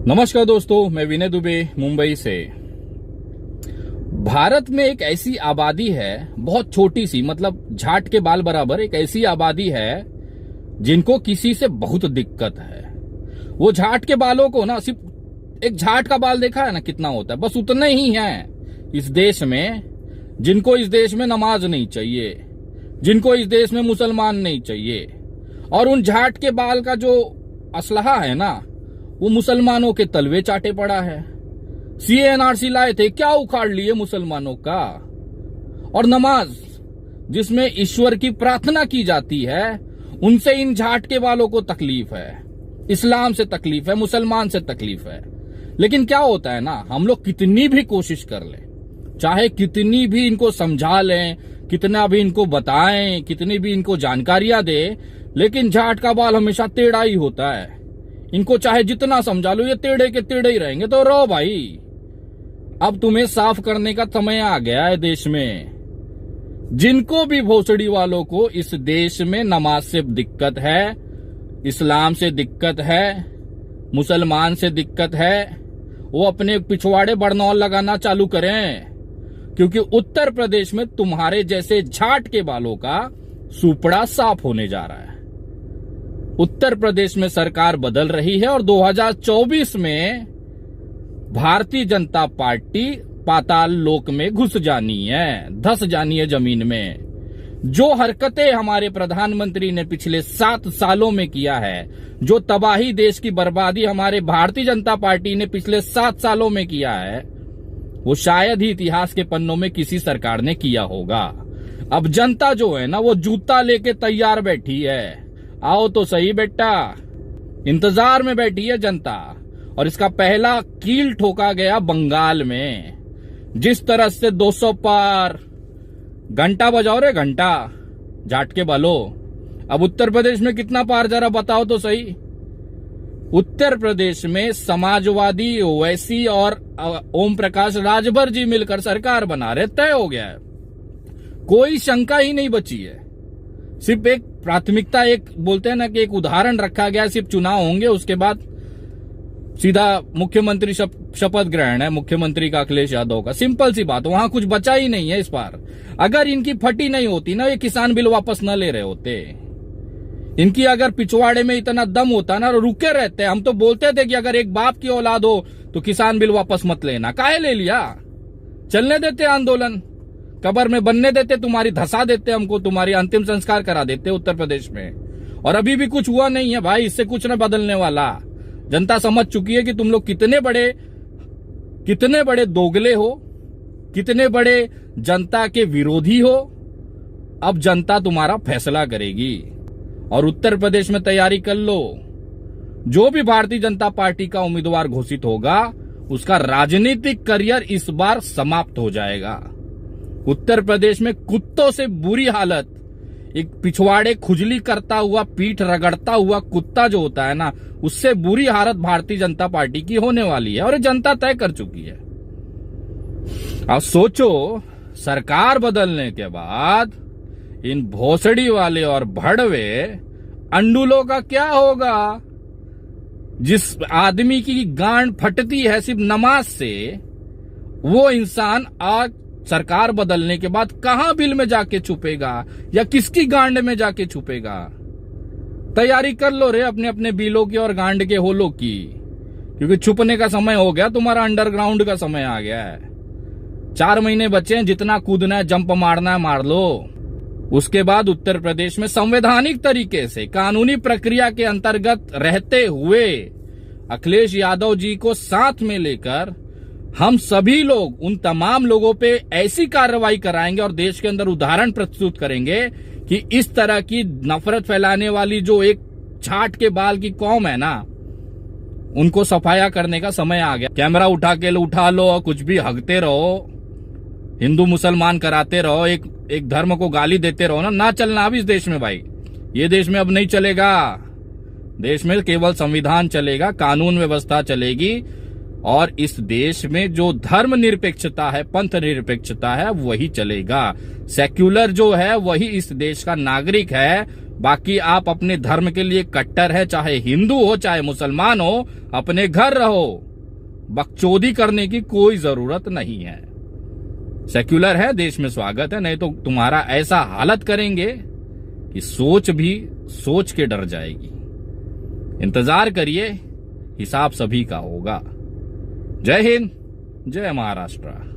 नमस्कार दोस्तों, मैं विनय दुबे मुंबई से। भारत में एक ऐसी आबादी है, बहुत छोटी सी, मतलब झाट के बाल बराबर एक ऐसी आबादी है जिनको किसी से बहुत दिक्कत है। वो झाट के बालों को ना, सिर्फ एक झाट का बाल देखा है ना कितना होता है, बस उतने ही हैं इस देश में जिनको इस देश में नमाज नहीं चाहिए, जिनको इस देश में मुसलमान नहीं चाहिए। और उन झाट के बाल का जो असलहा है ना, वो मुसलमानों के तलवे चाटे पड़ा है। CA/NRC लाए थे, क्या उखाड़ लिए मुसलमानों का। और नमाज जिसमें ईश्वर की प्रार्थना की जाती है, उनसे इन झाट के वालों को तकलीफ है, इस्लाम से तकलीफ है, मुसलमान से तकलीफ है। लेकिन क्या होता है ना, हम लोग कितनी भी कोशिश कर लें, चाहे कितनी भी इनको समझा लें, कितना भी इनको बताएं, कितनी भी इनको जानकारियां दें, लेकिन झाट का बाल हमेशा टेढ़ा ही होता है। इनको चाहे जितना समझा लो, ये टेढ़े के टेढ़े ही रहेंगे। तो रो भाई, अब तुम्हें साफ करने का समय आ गया है देश में। जिनको भी भोसड़ी वालों को इस देश में नमाज से दिक्कत है, इस्लाम से दिक्कत है, मुसलमान से दिक्कत है, वो अपने पिछवाड़े बरनौल लगाना चालू करें, क्योंकि उत्तर प्रदेश में तुम्हारे जैसे झाट के बालों का सुपड़ा साफ होने जा रहा है। उत्तर प्रदेश में सरकार बदल रही है और 2024 में भारतीय जनता पार्टी पाताल लोक में घुस जानी है, धस जानी है जमीन में। जो हरकतें हमारे प्रधानमंत्री ने पिछले 7 सालों में किया है, जो तबाही, देश की बर्बादी हमारे भारतीय जनता पार्टी ने पिछले 7 सालों में किया है, वो शायद ही इतिहास के पन्नों में किसी सरकार ने किया होगा। अब जनता जो है ना, वो जूता लेके तैयार बैठी है। आओ तो सही बेटा, इंतजार में बैठी है जनता। और इसका पहला कील ठोका गया बंगाल में। जिस तरह से 200 पार, घंटा बजाओ रे घंटा, जाट के बालो। अब उत्तर प्रदेश में कितना पार, जरा बताओ तो सही। उत्तर प्रदेश में समाजवादी, ओवैसी और ओम प्रकाश राजभर जी मिलकर सरकार बना रहे, तय हो गया है, कोई शंका ही नहीं बची है। सिर्फ एक प्राथमिकता, एक बोलते हैं ना कि एक उदाहरण रखा गया, सिर्फ चुनाव होंगे, उसके बाद सीधा मुख्यमंत्री शपथ ग्रहण है मुख्यमंत्री का, अखिलेश यादव का। सिंपल सी बात, वहां कुछ बचा ही नहीं है इस बार। अगर इनकी फटी नहीं होती ना, ये किसान बिल वापस न ले रहे होते। इनकी अगर पिछवाड़े में इतना दम होता ना, रुके रहते। हम तो बोलते थे कि अगर एक बाप की औलाद हो तो किसान बिल वापस मत लेना। काहे ले लिया? चलने देते आंदोलन, कब्र में बनने देते, तुम्हारी धसा देते, हमको तुम्हारी अंतिम संस्कार करा देते उत्तर प्रदेश में। और अभी भी कुछ हुआ नहीं है भाई, इससे कुछ न बदलने वाला। जनता समझ चुकी है कि तुम लोग कितने बड़े दोगले हो, कितने बड़े जनता के विरोधी हो। अब जनता तुम्हारा फैसला करेगी और उत्तर प्रदेश में तैयारी कर लो। जो भी भारतीय जनता पार्टी का उम्मीदवार घोषित होगा, उसका राजनीतिक करियर इस बार समाप्त हो जाएगा। उत्तर प्रदेश में कुत्तों से बुरी हालत, एक पिछवाड़े खुजली करता हुआ, पीठ रगड़ता हुआ कुत्ता जो होता है ना, उससे बुरी हालत भारतीय जनता पार्टी की होने वाली है और ये जनता तय कर चुकी है। अब सोचो, सरकार बदलने के बाद इन भोसड़ी वाले और भड़वे अंडुलों का क्या होगा। जिस आदमी की गांड फटती है सिर्फ नमाज से, वो इंसान आज सरकार बदलने के बाद कहां बिल में जाके छुपेगा या किसकी गांड में जाके छुपेगा। तैयारी कर लो रे अपने अपने बिलों की और गांड के होलों की, क्योंकि छुपने का समय हो गया, तुम्हारा अंडरग्राउंड का समय आ गया है। 4 महीने बचे हैं, जितना कूदना है, जंप मारना है, मार लो। उसके बाद उत्तर प्रदेश में संवैधानिक तरीके से, कानूनी प्रक्रिया के अंतर्गत रहते हुए अखिलेश यादव जी को साथ में लेकर हम सभी लोग उन तमाम लोगों पे ऐसी कार्रवाई कराएंगे और देश के अंदर उदाहरण प्रस्तुत करेंगे कि इस तरह की नफरत फैलाने वाली जो एक झाट के बाल की कौम है ना, उनको सफाया करने का समय आ गया। कैमरा उठा लो, कुछ भी हगते रहो, हिंदू मुसलमान कराते रहो, एक धर्म को गाली देते रहो ना चलना अब इस देश में भाई। ये देश में अब नहीं चलेगा। देश में केवल संविधान चलेगा, कानून व्यवस्था चलेगी और इस देश में जो धर्म निरपेक्षता है, पंथ निरपेक्षता है, वही चलेगा। सेक्युलर जो है वही इस देश का नागरिक है। बाकी आप अपने धर्म के लिए कट्टर है, चाहे हिंदू हो चाहे मुसलमान हो, अपने घर रहो, बकचोदी करने की कोई जरूरत नहीं है। सेक्युलर है, देश में स्वागत है, नहीं तो तुम्हारा ऐसा हालत करेंगे कि सोच के डर जाएगी। इंतजार करिए, हिसाब सभी का होगा। जय हिंद, जय महाराष्ट्र।